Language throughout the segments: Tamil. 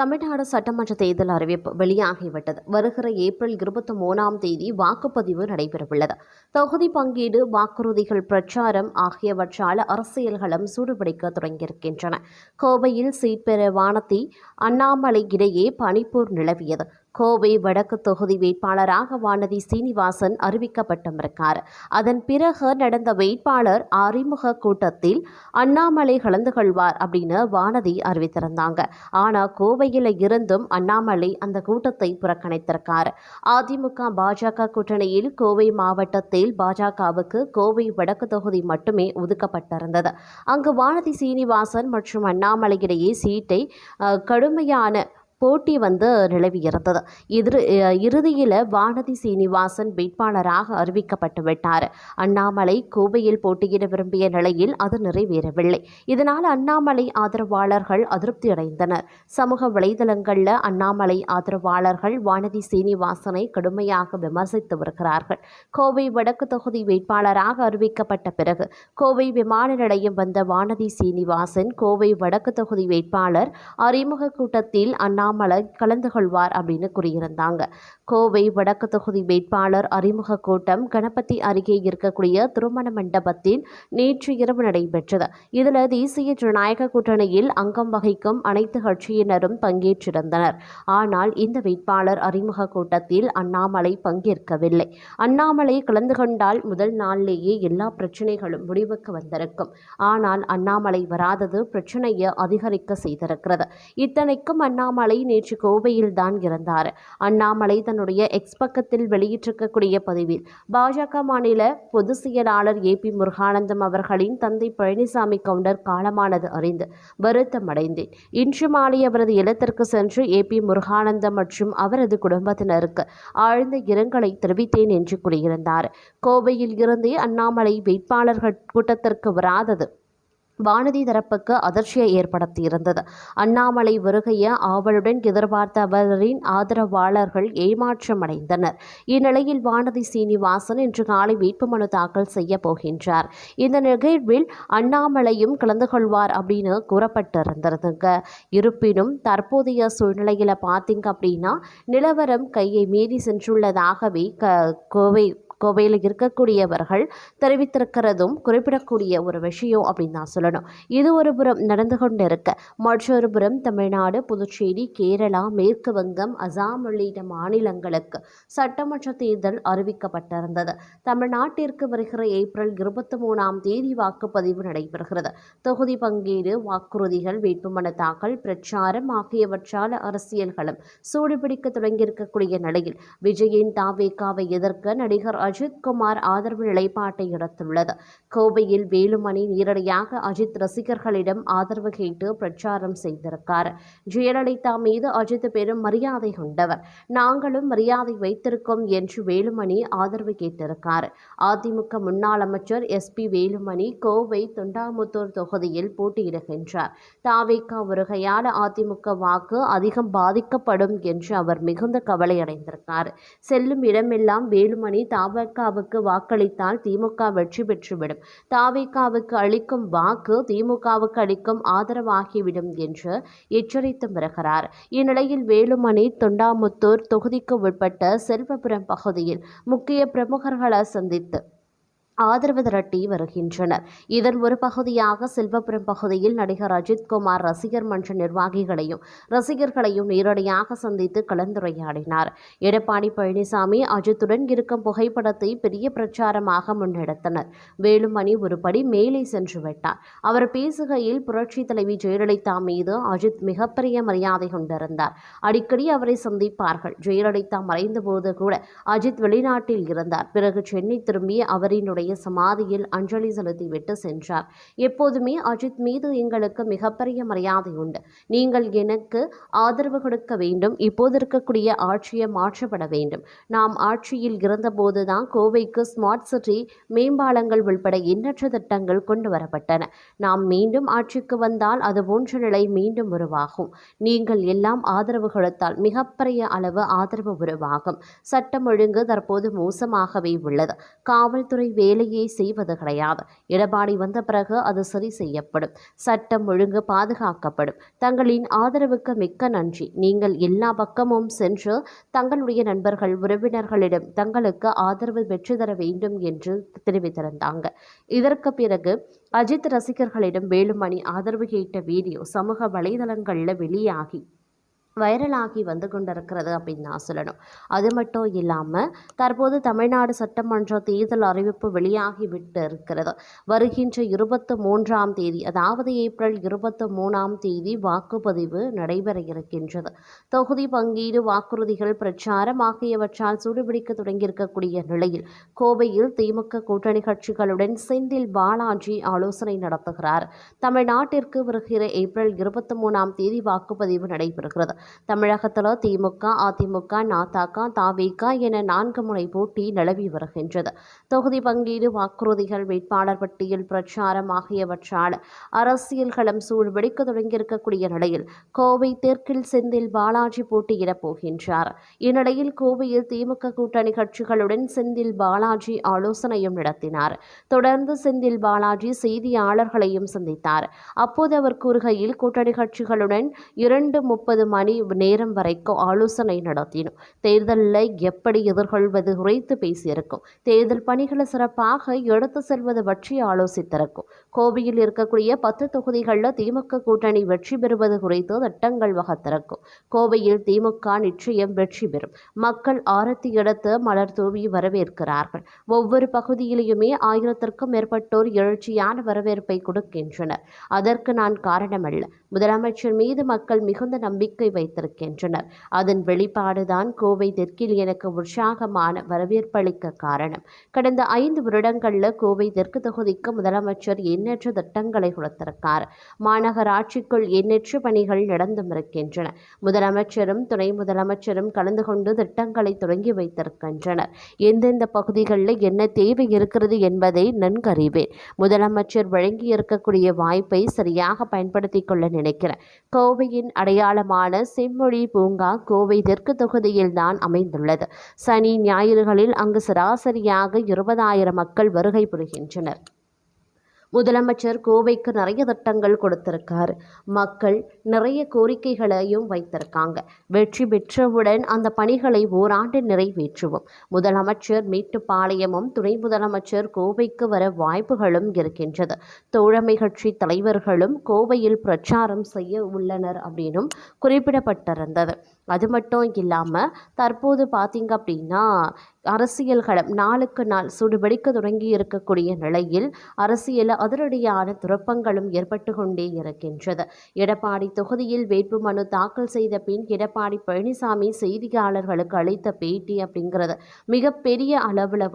தமிழ்நாடு சட்டமன்ற தேர்தல் அறிவிப்பு வெளியாகிவிட்டது. வருகிற ஏப்ரல் 23ஆம் தேதி வாக்குப்பதிவு நடைபெறவுள்ளது. தொகுதி பங்கீடு, வாக்குறுதிகள், பிரச்சாரம் ஆகியவற்றால் அரசியல்களும் சூடுபிடிக்க தொடங்கியிருக்கின்றன. கோவையில் சீட் பெற வானதி, அண்ணாமலை இடையே பனிப்போர் நிலவியது. கோவை வடக்கு தொகுதி வேட்பாளராக வானதி சீனிவாசன் அறிவிக்கப்பட்டிருக்கார். அதன் பிறகு நடந்த வேட்பாளர் அறிமுக கூட்டத்தில் அண்ணாமலை கலந்து கொள்வார் அப்படின்னு வானதி அறிவித்திருந்தாங்க. ஆனால் கோவையில் இருந்தும் அண்ணாமலை அந்த கூட்டத்தை புறக்கணித்திருக்கார். அதிமுக பாஜக கூட்டணியில் கோவை மாவட்டத்தில் பாஜகவுக்கு கோவை வடக்கு தொகுதி மட்டுமே ஒதுக்கப்பட்டிருந்தது. அங்கு வானதி சீனிவாசன் மற்றும் அண்ணாமலை இடையே சீட்டை கடுமையான போட்டி நிலவியிருந்தது. இறுதியில் வானதி சீனிவாசன் வேட்பாளராக அறிவிக்கப்பட்டு விட்டார். அண்ணாமலை கோவையில் போட்டியிட விரும்பிய நிலையில் அது நிறைவேறவில்லை. இதனால் அண்ணாமலை ஆதரவாளர்கள் அதிருப்தி அடைந்தனர். சமூக வலைதளங்களில் அண்ணாமலை ஆதரவாளர்கள் வானதி சீனிவாசனை கடுமையாக விமர்சித்து வருகிறார்கள். கோவை வடக்கு தொகுதி வேட்பாளராக அறிவிக்கப்பட்ட பிறகு கோவை விமான நிலையம் வந்த வானதி சீனிவாசன் கோவை வடக்கு தொகுதி வேட்பாளர் அறிமுக கூட்டத்தில் அண்ணாமலை கலந்து கொள்வார் அப்படின்னு கூறியிருந்தாங்க. கோவை வடக்கு தொகுதி வேட்பாளர் அறிமுக கூட்டம் கணபதி அருகே இருக்கக்கூடிய திருமண மண்டபத்தில் நேற்று இரவு நடைபெற்றது. இதில் தேசிய ஜனநாயக கூட்டணியில் அங்கம் வகிக்கும் அனைத்து கட்சியினரும் பங்கேற்றிருந்தனர். ஆனால் இந்த வேட்பாளர் அறிமுக கூட்டத்தில் அண்ணாமலை பங்கேற்கவில்லை. அண்ணாமலை கலந்து கொண்டால் முதல் நாளிலேயே எல்லா பிரச்சனைகளும் முடிவுக்கு வந்திருக்கும். ஆனால் அண்ணாமலை வராதது பிரச்சனையை அதிகரிக்க செய்திருக்கிறது. இத்தனைக்கும் அண்ணாமலை நேற்று கோவையில் தான் இருந்தார். அண்ணாமலை தன்னுடைய எக்ஸ் பக்கத்தில் வெளியிட்டிருக்கக்கூடிய பதிவில் பாஜக மாநில பொதுச் செயலாளர் ஏபி முருகானந்தம் அவர்களின் தந்தை பழனிசாமி கவுண்டர் காலமானது அறிந்து வருத்தம் அடைந்தேன். இன்று மாலை அவரது இல்லத்திற்கு சென்று ஏபி முருகானந்தம் மற்றும் அவரது குடும்பத்தினருக்கு ஆழ்ந்த இரங்கலை தெரிவித்தேன் என்று கூறியிருந்தார். கோவையில் இருந்தே அண்ணாமலை வேட்பாளர்கள் கூட்டத்திற்கு வராதது வானதி தரப்புக்கு அதிர்ச்சியை ஏற்படுத்தியிருந்தது. அண்ணாமலை வருகையை ஆவலுடன் எதிர்பார்த்த அவரின் ஆதரவாளர்கள் ஏமாற்றம் அடைந்தனர். இந்நிலையில் வானதி சீனிவாசன் இன்று காலை வேட்புமனு தாக்கல் செய்ய போகின்றார். இந்த நிகழ்வில் அண்ணாமலையும் கலந்து கொள்வார் அப்படின்னு கூறப்பட்டிருந்ததுங்க. இருப்பினும் தற்போதைய சூழ்நிலையில பார்த்தீங்க அப்படின்னா நிலவரம் கையை மீறி சென்றுள்ளதாகவே கோவையில் இருக்கக்கூடியவர்கள் தெரிவித்திருக்கிறதும் குறிப்பிடக்கூடிய ஒரு விஷயம் அப்படின்னு தான் சொல்லணும். இது ஒரு புறம் நடந்து கொண்டிருக்க, மற்றொரு புறம் தமிழ்நாடு, புதுச்சேரி, கேரளா, மேற்கு வங்கம், அசாம் உள்ளிட்ட மாநிலங்களுக்கு சட்டமன்ற தேர்தல் அறிவிக்கப்பட்டிருந்தது. தமிழ்நாட்டிற்கு வருகிற ஏப்ரல் 23ஆம் தேதி வாக்குப்பதிவு நடைபெறுகிறது. தொகுதி பங்கீடு, வாக்குறுதிகள், வேட்புமனு தாக்கல், பிரச்சாரம் ஆகியவற்றால் அரசியல்களும் சூடுபிடிக்க தொடங்கியிருக்கக்கூடிய நிலையில் விஜயின் தாவேகாவை எதிர்க்க நடிகர் அஜித் குமார் ஆதரவு நிலைப்பாட்டை எடுத்துள்ளது. கோவையில் வேலுமணி நேரடியாக அஜித் ரசிகர்களிடம் ஆதரவு கேட்டு பிரச்சாரம் செய்திருக்கார். ஜெயலலிதா மீது அஜித் பெரும் மரியாதை கொண்டவர், நாங்களும் மரியாதை வைத்திருக்கோம் என்று வேலுமணி ஆதரவு கேட்டிருக்கார். அதிமுக முன்னாள் அமைச்சர் SP வேலுமணி கோவை தொண்டாமுத்தூர் தொகுதியில் போட்டியிடுகின்றார். தாவேகா வருகையால் அதிமுக வாக்கு அதிகம் பாதிக்கப்படும் என்று அவர் மிகுந்த கவலை அடைந்திருக்கார். செல்லும் இடமெல்லாம் வேலுமணி தாவேகாவுக்கு வாக்களித்தால் திமுக வெற்றி பெற்றுவிடும், தாவேகாவுக்கு அளிக்கும் வாக்கு திமுகவுக்கு அளிக்கும் ஆதரவாகிவிடும் என்று எச்சரித்து வருகிறார். இந்நிலையில் வேலுமணி தொண்டாமுத்தூர் தொகுதிக்கு உட்பட்ட செல்வபுரம் பகுதியில் முக்கிய பிரமுகர்களை சந்தித்து ஆதரவு திரட்டி வருகின்றனர். இதன் ஒரு பகுதியாக செல்வபுரம் பகுதியில் நடிகர் அஜித் குமார் ரசிகர் மன்ற ரசிகர்களையும் நேரடியாக சந்தித்து கலந்துரையாடினார். எடப்பாடி பழனிசாமி அஜித்துடன் இருக்கும் புகைப்படத்தை பெரிய பிரச்சாரமாக முன்னெடுத்தனர். வேலுமணி ஒரு படி மேலே சென்று விட்டார். அவர் பேசுகையில் புரட்சி தலைவி ஜெயலலிதா மீது அஜித் மிகப்பெரிய மரியாதை கொண்டிருந்தார். அடிக்கடி அவரை சந்திப்பார்கள். ஜெயலலிதா மறைந்த போது கூட அஜித் வெளிநாட்டில் இருந்தார். பிறகு சென்னை திரும்பி அவரினுடைய சமாதியில் அஞ்சலி செலுத்திவிட்டு சென்றார். எப்போதுமே அஜித் மீது எங்களுக்கு மிகப்பெரிய மரியாதை உண்டு. நீங்கள் எனக்கு ஆதரவு கொடுக்க வேண்டும். இப்போது இருக்கக்கூடிய ஆட்சியை மாற்றப்பட வேண்டும். நாம் ஆட்சியில் இருந்தபோதுதான் கோவைக்கு ஸ்மார்ட் சிட்டி, மேம்பாலங்கள் உள்பட எண்ணற்ற திட்டங்கள் கொண்டு வரப்பட்டன. நாம் மீண்டும் ஆட்சிக்கு வந்தால் அதுபோன்ற நிலை மீண்டும் உருவாகும். நீங்கள் எல்லாம் ஆதரவு கொடுத்தால் மிகப்பெரிய அளவு ஆதரவு உருவாகும். சட்டம் ஒழுங்கு தற்போது மோசமாகவே உள்ளது. காவல்துறை வேலையை செய்வது கிடையாது. எடப்பாடி வந்த பிறகு அது சரி செய்யப்படும். சட்டம் ஒழுங்கு பாதுகாக்கப்படும். தங்களின் ஆதரவுக்கு மிக்க நன்றி. நீங்கள் எல்லா பக்கமும் சென்று தங்களுடைய நண்பர்கள் உறவினர்களிடம் தங்களுக்கு ஆதரவு பெற்று தர வேண்டும் என்று தெரிவித்திருந்தாங்க. இதற்கு பிறகு அஜித் ரசிகர்களிடம் வேலுமணி ஆதரவு கேட்ட வீடியோ சமூக வலைதளங்களில் வெளியாகி வைரலாகி வந்து கொண்டிருக்கிறது அப்படின்னு தான் சொல்லணும். அது மட்டும் இல்லாமல் தற்போது தமிழ்நாடு சட்டமன்ற தேர்தல் அறிவிப்பு வெளியாகி விட்டு இருக்கிறது. வருகின்ற 23ஆம் தேதி, அதாவது ஏப்ரல் 23ஆம் தேதி வாக்குப்பதிவு நடைபெற இருக்கின்றது. தொகுதி பங்கீடு, வாக்குறுதிகள், பிரச்சாரம் ஆகியவற்றால் சூடுபிடிக்க தொடங்கியிருக்கக்கூடிய நிலையில் கோவையில் திமுக கூட்டணி கட்சிகளுடன் செந்தில் பாலாஜி ஆலோசனை நடத்துகிறார். தமிழ்நாட்டிற்கு வருகிற ஏப்ரல் 23ஆம் தேதி வாக்குப்பதிவு நடைபெறுகிறது. தமிழகத்தில் திமுக, அதிமுக, நாதக, தவிக என 4 முனை போட்டி நிலவி வருகின்றது. தொகுதி பங்கீடு, வாக்குறுதிகள், வேட்பாளர் பட்டியல், பிரச்சாரம் ஆகியவற்றால் அரசியல் களம் சூழ்வெடிக்க தொடங்கியிருக்கக்கூடிய நிலையில் கோவை தெற்கில் செந்தில் பாலாஜி போட்டியிடப் போகின்றார். இந்நிலையில் கோவையில் திமுக கூட்டணி கட்சிகளுடன் செந்தில் பாலாஜி ஆலோசனையும் நடத்தினார். தொடர்ந்து செந்தில் பாலாஜி செய்தியாளர்களையும் சந்தித்தார். அப்போது அவர் கூறுகையில், கூட்டணி கட்சிகளுடன் 2:30 மணி நேரம் வரைக்கும் ஆலோசனை நடத்தினோம். தேர்தலில் எப்படி எதிர்கொள்வது குறித்து பேசியிருக்கும். தேர்தல் பணிகளை சிறப்பாக எடுத்து செல்வது பற்றி ஆலோசித்திருக்கும். கோவையில் இருக்கக்கூடிய 10 தொகுதிகளில் திமுக கூட்டணி வெற்றி பெறுவது குறித்து திட்டங்கள் வகுத்திருக்கும். கோவையில் திமுக நிச்சயம் வெற்றி பெறும். மக்கள் ஆரத்தி எடுத்து மலர் தூவி வரவேற்கிறார்கள். ஒவ்வொரு பகுதியிலுமே 1000க்கும் மேற்பட்டோர் எழுச்சியான வரவேற்பை கொடுக்கின்றனர். அதற்கு நான் காரணமல்ல. முதலமைச்சர் மீது மக்கள் மிகுந்த நம்பிக்கை வைத்திருக்கின்றனர். அதன் வெளிப்பாடுதான் கோவை தெற்கில் எனக்கு உற்சாகமான வரவேற்பளிக்க காரணம். கடந்த 5 வருடங்களில் கோவை தெற்கு தொகுதிக்கு முதலமைச்சர் எண்ணற்ற திட்டங்களை கொடுத்திருக்கார். மாநகராட்சிக்குள் எண்ணற்ற பணிகள் நடந்தும் இருக்கின்றன. முதலமைச்சரும் துணை முதலமைச்சரும் கலந்து கொண்டு திட்டங்களை தொடங்கி வைத்திருக்கின்றனர். எந்தெந்த பகுதிகளில் என்ன தேவை இருக்கிறது என்பதை நன்கறிவேன். முதலமைச்சர் வழங்கி இருக்கக்கூடிய வாய்ப்பை சரியாக பயன்படுத்திக் கொள்ள நினைக்கிறேன். கோவையின் அடையாளமான செம்மொழி பூங்கா கோவை தெற்கு தொகுதியில் தான் அமைந்துள்ளது. சனி ஞாயிறுகளில் அங்கு சராசரியாக 20,000 மக்கள் வருகை புரிகின்றனர். முதலமைச்சர் கோவைக்கு நிறைய திட்டங்கள் கொடுத்திருக்காரு. மக்கள் நிறைய கோரிக்கைகளையும் வைத்திருக்காங்க. வெற்றி பெற்றவுடன் அந்த பணிகளை ஓராண்டு நிறைவேற்றுவோம். முதலமைச்சர் மேட்டுப்பாளையமும் துணை முதலமைச்சர் கோவைக்கு வர வாய்ப்புகளும் இருக்கின்றது. தோழமை கட்சி தலைவர்களும் கோவையில் பிரச்சாரம் செய்ய உள்ளனர் அப்படின்னும் குறிப்பிடப்பட்டிருந்தது. அது மட்டும் இல்லாமல் தற்போது பார்த்தீங்க அப்படின்னா அரசியல் களம் நாளுக்கு நாள் சூடுபிடிக்க தொடங்கி இருக்கக்கூடிய நிலையில் அரசியல் அதிரடியான திருப்பங்களும் ஏற்பட்டு கொண்டே இருக்கின்றது. எடப்பாடி தொகுதியில் வேட்புமனு தாக்கல் செய்த பின் எடப்பாடி பழனிசாமி செய்தியாளர்களுக்கு அளித்த பேட்டி அப்படிங்கிறது மிகப்பெரிய அளவில்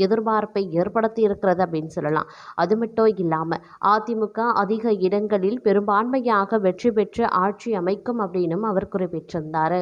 எதிர்பார்ப்பை ஏற்படுத்தி இருக்கிறது அப்படின்னு சொல்லலாம். அது மட்டும் இல்லாமல் அதிமுக அதிக இடங்களில் பெரும்பான்மையாக வெற்றி பெற்று ஆட்சி அமைக்கும் அப்படின்னும் அவர் குறிப்பிட்டிருந்தார்.